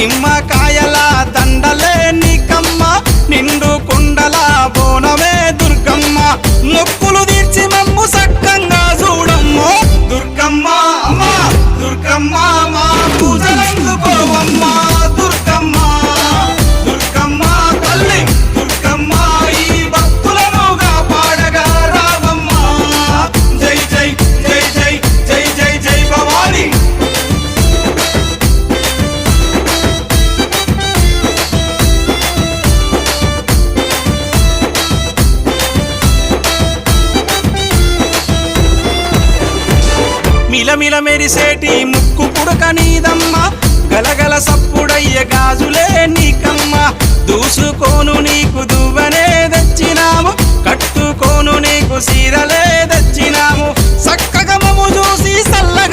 నిమ్మకాయల దండలే నీకమ్మ నిండు కుండల బోనమే దుర్గమ్మ మొక్కులు తీర్చి మమ్ము సక్కంగా చూడమ్మో దుర్గమ్మ అమ్మా దుర్గమ్మ మా పూజలందుకోవమ్మ దుర్గమ్మ దుర్గమ్మ తల్లి దుర్గమ్మ ఈ భక్తులనుగా పాడగా రావమ్మ జై జై జై జై జై జై జై భవాని మిలమిల మెరిసేటి ముక్కు పుడక నీదమ్మ గలగల సప్పుడయ్య గాజులే నీకమ్మ దూసుకోను నీకు దువ్వనే తెచ్చినాము కట్టుకోను నీకు సీరలే తెచ్చి